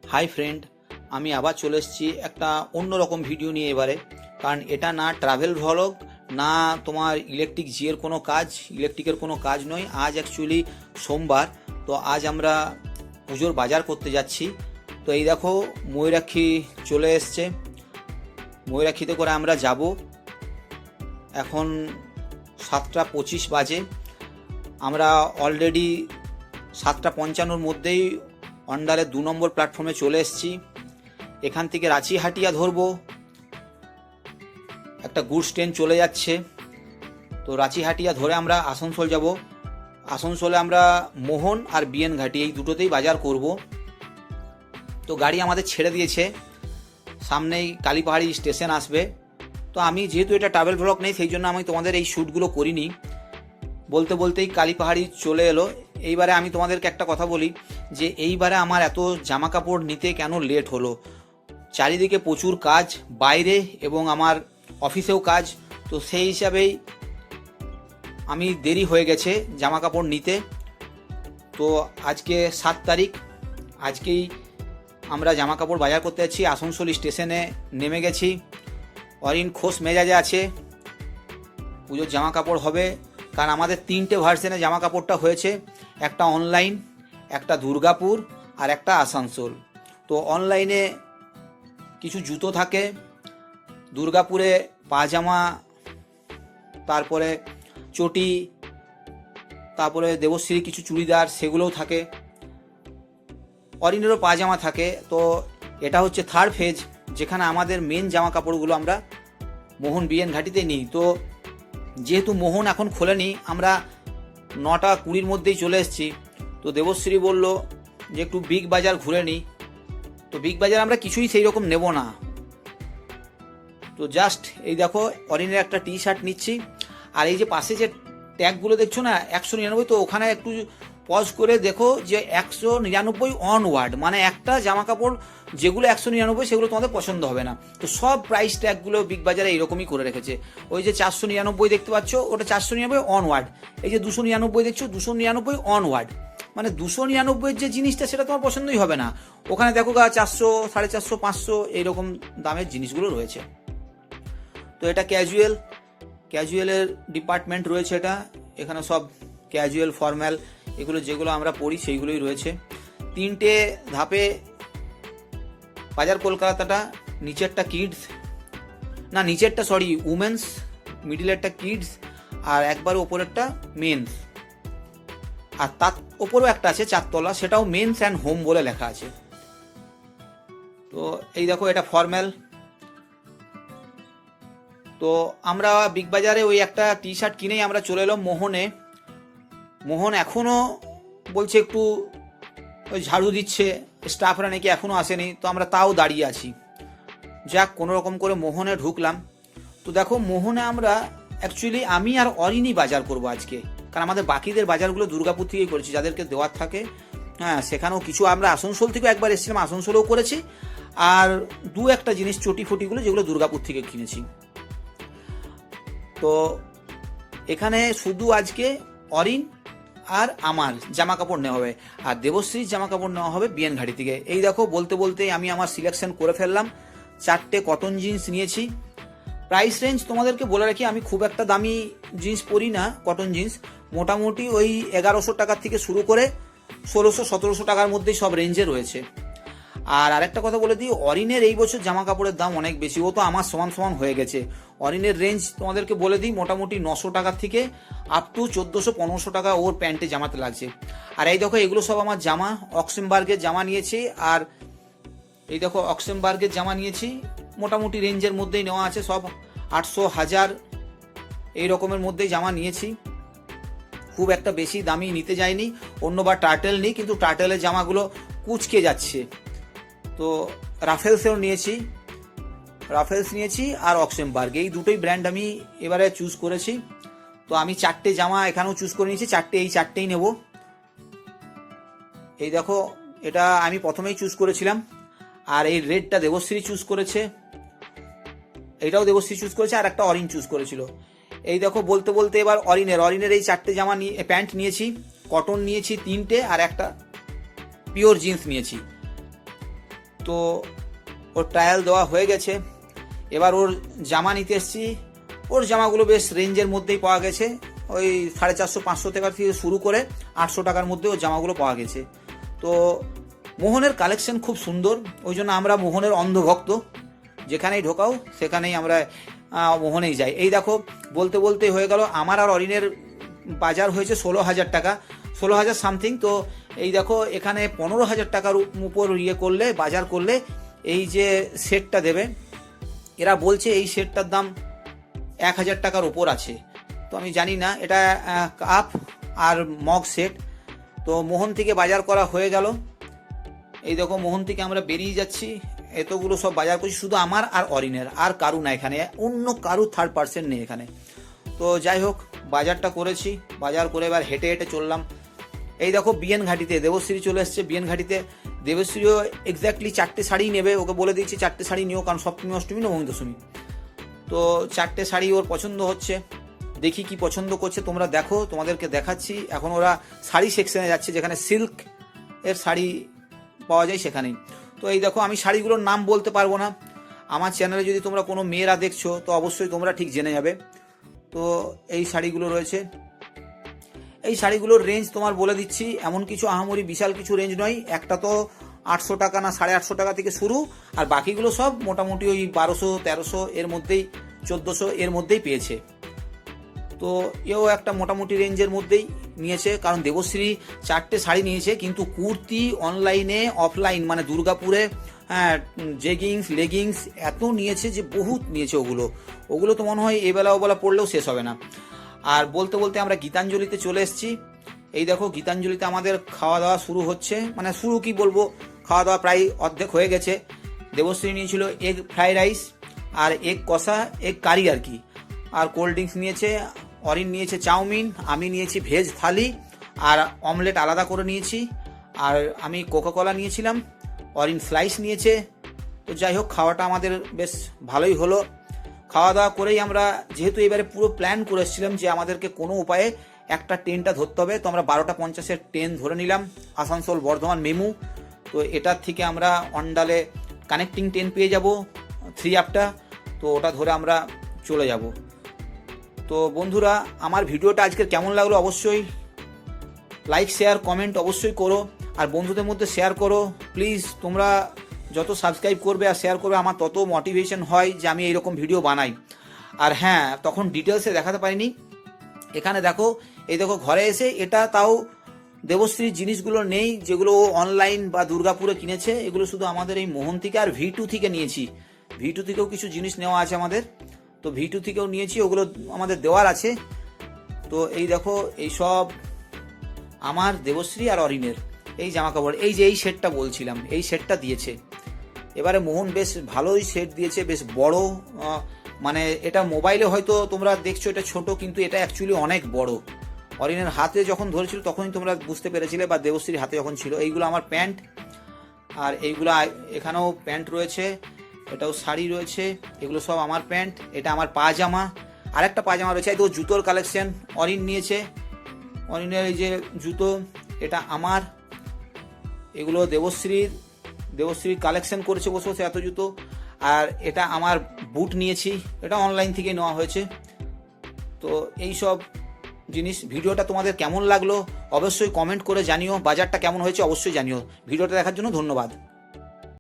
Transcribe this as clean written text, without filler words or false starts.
Hi friend, আমি আবার চলে এসেছি একটা অন্যরকম ভিডিও নিয়ে এবারে। কারণ এটা না ট্রাভেল ভ্লগ, না তোমার ইলেকট্রিকের কোনো কাজ নয়। আজ অ্যাকচুয়ালি সোমবার, তো আজ আমরা পুজোর বাজার করতে যাচ্ছি। তো এই দেখো ময়ূরাক্ষী চলে এসছে, ময়ূরাক্ষীতে করে আমরা যাব। এখন 7:25 বাজে। আমরা অলরেডি 7:55 মধ্যেই অন্ডালের 2 নম্বর প্ল্যাটফর্মে চলে এসেছি। এখান থেকে রাঁচিহাটিয়া ধরবো, একটা গুডস ট্রেন চলে যাচ্ছে। তো রাঁচিহাটিয়া ধরে আমরা আসানসোল যাব। আসানসোলে আমরা মোহন আর বিএন ঘাটি এই দুটোতেই বাজার করব। তো গাড়ি আমাদের ছেড়ে দিয়েছে, সামনেই কালীপাহাড়ি স্টেশন আসবে। তো আমি যেহেতু এটা ট্রাভেল ব্লগ নেই, সেই জন্য আমি তোমাদের এই শ্যুটগুলো করিনি। বলতে বলতেই কালীপাহাড়ি চলে এলো। এইবারে আমি তোমাদেরকে একটা কথা বলি যে এইবারে আমার এত জামা কাপড় নিতে কেন লেট হলো। চারিদিকে প্রচুর কাজ, বাইরে এবং আমার অফিসেও কাজ, তো সেই হিসাবেই আমি দেরি হয়ে গেছে জামা কাপড় নিতে। তো আজকে 7 তারিখ, আজকেই আমরা জামা কাপড় বাজার করতে যাচ্ছি। আসানসোল স্টেশনে নেমে গেছি। অরিন খোশ মেজাজে আছে, পুজোর জামা কাপড় হবে। কারণ আমাদের 3টে ভার্সনে জামা কাপড়টা হয়েছে, একটা অনলাইন, একটা দুর্গাপুর আর একটা আসানসোল। তো অনলাইনে কিছু জুতো থাকে, দুর্গাপুরে পাজামা, তারপরে চটি, তারপরে দেবশ্রী কিছু চুড়িদার সেগুলোও থাকে, অরিনেরও পাজামা থাকে। তো এটা হচ্ছে 3rd ফেজ, যেখানে আমাদের মেন জামা কাপড়গুলো আমরা মোহন বিএন ঘাটিতে নিই। তো যেহেতু মোহন এখন খোলেনি, আমরা 9:20 মধ্যেই চলে এসেছি। তো দেবশ্রী বলল যে একটু বিগ বাজার ঘুরে নিই। তো বিগ বাজার আমরা কিছুই সেই রকম নেব না। তো জাস্ট এই দেখো অরিনের একটা টি শার্ট নিচ্ছি। আর এই যে পাশে যে ট্যাগগুলো দেখছো না 199, তো ওখানে একটু পজ করে দেখো যে 199 অনওয়ার্ড, মানে একটা জামা কাপড় যেগুলো 199 সেগুলো তোমাদের পছন্দ হবে না। তো সব প্রাইস ট্যাগগুলো বিগ বাজারে এইরকমই করে রেখেছে। ওই যে 499 দেখতে পাচ্ছ, ওটা 499 অনওয়ার্ড। এই যে 299 দেখছো, 299 অনওয়ার্ড। মানে 299 যে জিনিসটা সেটা তোমার পছন্দই হবে না। ওখানে দেখো 400, 450, 500 এইরকম দামের জিনিসগুলো রয়েছে। তো এটা ক্যাজুয়ালের ডিপার্টমেন্ট রয়েছে। এখানে সব ক্যাজুয়াল, ফর্ম্যাল এগুলো যেগুলো আমরা পড়ি সেইগুলোই রয়েছে। 3টে ধাপে বাজার কলকাতাটা। নিচেরটা কিডস, না নিচেরটা সরি উমেন্স, মিডিলেরটা কিডস, আর একবার ওপরেরটা মেন্স। আর তার ওপরেও একটা আছে 4 তলা, সেটাও মেন্স অ্যান্ড হোম বলে লেখা আছে। তো এই দেখো এটা ফর্ম্যাল। তো আমরা বিগ বাজারে ওই একটা টি শার্ট কিনেই আমরা চলে এলাম মোহনে। মোহন এখনও বলছে একটু ওই ঝাড়ু দিচ্ছে, স্টাফরা নাকি এখনও আসেনি। তো আমরা তাও দাঁড়িয়ে আছি। যাক, কোনো রকম করে মোহনে ঢুকলাম। তো দেখো মোহনে আমরা অ্যাকচুয়ালি আমি আর অরিনই বাজার করব আজকে। কারণ আমাদের বাকিদের বাজারগুলো দুর্গাপুর থেকেই করেছি, যাদেরকে দেওয়ার থাকে। হ্যাঁ, সেখানেও কিছু আমরা আসানসোল থেকেও একবার এসেছিলাম, আসানসোলেও করেছি। আর 2-1টা জিনিস চটি ফটিগুলো যেগুলো দুর্গাপুর থেকে কিনেছি। তো এখানে শুধু আজকে অরিন আর আমার জামা কাপড় নেওয়া হবে, আর দেবশ্রীর জামা কাপড় নেওয়া হবে বিএন ঘাটি থেকে। এই দেখো বলতে বলতে আমি আমার সিলেকশন করে ফেললাম। 4টে কটন জিন্স নিয়েছি। প্রাইস রেঞ্জ তোমাদেরকে বলে রাখি, আমি খুব একটা দামি জিন্স পরি না। কটন জিন্স মোটামুটি ওই 1100 টাকার থেকে শুরু করে 1600-1700 টাকার মধ্যেই সব রেঞ্জে রয়েছে। আর আরেকটা কথা বলে দিই, অরিনের এই বছর জামা কাপড়ের দাম অনেক বেশি। ও তো আমার সমান সমান হয়ে গেছে। অরিনের রেঞ্জ তোমাদেরকে বলে দিই, মোটামুটি 900 টাকার থেকে আপ টু 1400-1500 টাকা ওর প্যান্টে জামাতে লাগছে। আর এই দেখো এগুলো সব আমার জামা, অক্সেমবার্গের জামা নিয়েছি। আর এই দেখো অক্সেমবার্গের জামা নিয়েছি, মোটামুটি রেঞ্জের মধ্যেই নেওয়া আছে। সব 800-1000 এই রকমের মধ্যেই জামা নিয়েছি। খুব একটা বেশি দামি নিতে যাইনি। অন্যবার টার্টেল নিই, কিন্তু টার্টেলের জামাগুলো কুচকে যাচ্ছে। তো রাফেলস নিয়েছি আর অক্সেমবার্গ, এই দুটোই ব্র্যান্ড আমি এবারে চুজ করেছি। তো আমি 4টে জামা এখানেও চুজ করে নিয়েছি, এই 4টেই নেব। এই দেখো এটা আমি প্রথমেই চুজ করেছিলাম। আর এই রেডটা দেবশ্রী চুজ করেছে, এটাও দেবশ্রী চুজ করেছে, আর একটা অরিন চুজ করেছিল। এই দেখো বলতে বলতে এবার অরিনের এই 4টে জামা প্যান্ট নিয়েছি। কটন নিয়েছি 3টে, আর একটা পিওর জিন্স নিয়েছি। তো ওর ট্রায়াল দেওয়া হয়ে গেছে, এবার ওর জামা নিতে এসেছি। ওর জামাগুলো বেশ রেঞ্জের মধ্যেই পাওয়া গেছে, ওই 450-500 টাকা থেকে শুরু করে 800 টাকার মধ্যে ওর জামাগুলো পাওয়া গেছে। তো মোহনের কালেকশন খুব সুন্দর, ওই জন্য আমরা মোহনের অন্ধভক্ত, যেখানেই ঢোকাও সেখানেই আমরা মোহনেই যাই। এই দেখো বলতে বলতে হয়ে গেল আমার আর অরিনের বাজার হয়েছে 16,000 টাকা, 16,000 সামথিং। তো এই দেখো এখানে 15,000 টাকার উপর করলে, বাজার করলে এই যে সেটটা দেবে, এরা বলছে এই সেটটার দাম 1,000 টাকার ওপর আছে। তো আমি জানি না, এটা কাপ আর মগ সেট। তো মোহন থেকে বাজার করা হয়ে গেল। এই দেখো মোহন থেকে আমরা বেরিয়ে যাচ্ছি, এতগুলো সব বাজার করছি শুধু আমার আর অরিনের, আর কারু না এখানে, অন্য কারু থার্ড পার্সন নেই এখানে। তো যাই হোক বাজারটা করেছি, বাজার করে এবার হেঁটে হেঁটে চললাম। এই দেখো বিএন ঘাটিতে দেবশ্রী চলে এসছে। বিএন ঘাটিতে দেবশ্রীও এক্স্যাক্টলি 4টে শাড়ি নেবে, ওকে বলে দিচ্ছি 4টে শাড়ি নিও, কারণ সপ্তমী অষ্টমী নবমী দশমী। তো 4টে শাড়ি ওর পছন্দ হচ্ছে, দেখি কি পছন্দ করছে তোমরা দেখো, তোমাদেরকে দেখাচ্ছি। এখন ওরা শাড়ি সেকশনে যাচ্ছে, যেখানে সিল্ক এর শাড়ি পাওয়া যায় সেখানেই। তো এই দেখো আমি শাড়িগুলোর নাম বলতে পারবো না, আমার চ্যানেলে যদি তোমরা কোনো মেয়েরা দেখছো তো অবশ্যই তোমরা ঠিক জেনে যাবে। তো এই শাড়িগুলো রয়েছে, এই শাড়িগুলোর রেঞ্জ তোমার বলে দিচ্ছি, এমন কিছু আহামরি বিশাল কিছু রেঞ্জ নয়। একটা তো 800 টাকা না 850 টাকা থেকে শুরু, আর বাকিগুলো সব মোটামুটি ওই 1200-1300 এর মধ্যেই, 1400 এর মধ্যেই পেয়েছে। তো এও একটা মোটামুটি রেঞ্জের মধ্যেই নিয়েছে, কারণ দেবশ্রী 4টে শাড়ি নিয়েছে, কিন্তু কুর্তি অনলাইনে অফলাইন মানে দুর্গাপুরে, হ্যাঁ, জেগিংস লেগিংস এত নিয়েছে যে বহুত নিয়েছে। ওগুলো তো মনে হয় এবেলা ওবেলা পড়লেও শেষ হবে না। আর বলতে বলতে আমরা গীতাঞ্জলিতে চলে এসেছি। এই দেখো গীতাঞ্জলিতে আমাদের খাওয়া দাওয়া শুরু হচ্ছে, মানে শুরু কি বলবো, খাওয়া দাওয়া প্রায় অর্ধেক হয়ে গেছে। দেবশ্রী নিয়েছিল এগ ফ্রাইড রাইস আর এগ কষা, এগ কারি আর কি, আর কোল্ড ড্রিঙ্কস নিয়েছে। অরিন নিয়েছে চাউমিন, আমি নিয়েছি ভেজ থালি আর অমলেট আলাদা করে নিয়েছি, আর আমি কোকাকোলা নিয়েছিলাম, অরিন স্লাইস নিয়েছে। তো যাই হোক খাওয়াটা আমাদের বেশ ভালোই হলো। খাওয়া দাওয়া করেই আমরা, যেহেতু এবারে পুরো প্ল্যান করে এসেছিলাম যে আমাদেরকে কোনো উপায়ে একটা ট্রেনটা ধরতে হবে, তো আমরা 12:50-এর ট্রেন ধরে নিলাম, আসানসোল বর্ধমান মেমু। তো এটার থেকে আমরা অন্ডালে কানেক্টিং ট্রেন পেয়ে যাব 3 আপটা, তো ওটা ধরে আমরা চলে যাব। তো বন্ধুরা আমার ভিডিওটা আজকের কেমন লাগলো অবশ্যই লাইক শেয়ার কমেন্ট অবশ্যই করো, আর বন্ধুদের মধ্যে শেয়ার করো প্লিজ। তোমরা যত সাবস্ক্রাইব করবে আর শেয়ার করবে আমার তত মোটিভেশন হয় যে আমি এইরকম ভিডিও বানাই। আর হ্যাঁ, তখন ডিটেলসে দেখাতে পারিনি, এখানে দেখো, এই দেখো ঘরে এসে, এটা তাও দেবশ্রীর জিনিসগুলো নেই যেগুলো অনলাইন বা দুর্গাপুরে কিনেছে, এগুলো শুধু আমাদের এই মোহন থেকে আর V2 থেকে নিয়েছি। V2 থেকেও কিছু জিনিস নেওয়া আছে আমাদের, তো V2 থেকেও নিয়েছি, ওগুলো আমাদের দেওয়ার আছে। তো এই দেখো এই সব আমার দেবশ্রী আর অরিনের এই জামা কাপড়, এই যে এই সেটটা বলছিলাম, এই সেটটা দিয়েছে। এবারে মোহন বেশ ভালোই সেট দিয়েছে, বেশ বড়, মানে এটা মোবাইলে হয়তো তোমরা দেখছো এটা ছোট, কিন্তু এটা অ্যাকচুয়ালি অনেক বড়। অরিনের হাতে যখন ধরেছিল তখনই তোমরা বুঝতে পেরেছিলে, বা দেবশ্রীর হাতে যখন ছিল। এইগুলো আমার প্যান্ট, আর এইগুলো এখানেও প্যান্ট রয়েছে, এটাও শাড়ি রয়েছে, এগুলো সব আমার প্যান্ট। এটা আমার পাজামা, আরেকটা পাজামা রয়েছে। এই তো জুতোর কালেকশন অরিন নিয়েছে, অরিনের এই যে জুতো এটা আমার, এগুলো দেবশ্রীর কালেকশন করেছে বসে বসে এত জুতো। আর এটা আমার বুট নিয়েছি, এটা অনলাইন থেকে নেওয়া হয়েছে। তো এই সব জিনিস। ভিডিওটা তোমাদের কেমন লাগলো অবশ্যই কমেন্ট করে জানিও, বাজারটা কেমন হয়েছে অবশ্যই জানিও। ভিডিওটা দেখার জন্য ধন্যবাদ।